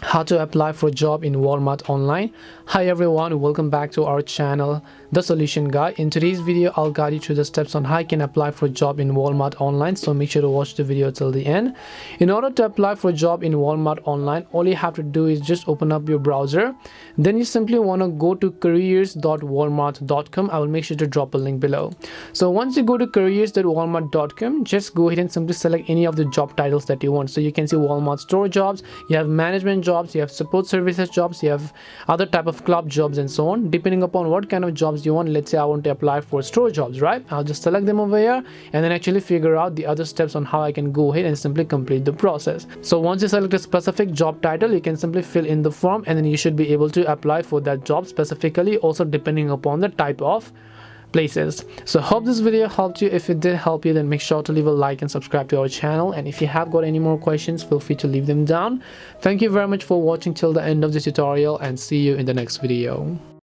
How to apply for a job in Walmart online. Hi everyone, welcome back to our channel, The Solution Guy. In today's video, I'll guide you through the steps on how you can apply for a job in Walmart online, so make sure to watch the video till the end. In order to apply for a job in Walmart online, all you have to do is just open up your browser. Then you simply want to go to careers.walmart.com. I will make sure to drop a link below. So once you go to careers.walmart.com, just go ahead and simply select any of the job titles that you want. So you can see Walmart store jobs, you have management jobs, you have support services jobs, you have other type of club jobs and so on, depending upon what kind of jobs you want. Let's say I want to apply for store jobs, right? I'll just select them over here and then actually figure out the other steps on how I can go ahead and simply complete the process. So once you select a specific job title, you can simply fill in the form and then you should be able to apply for that job specifically, also depending upon the type of places. So hope this video helped you. If it did help you, then make sure to leave a like and subscribe to our channel, and if you have got any more questions, feel free to leave them down. Thank you very much for watching till the end of this tutorial, and see you in the next video.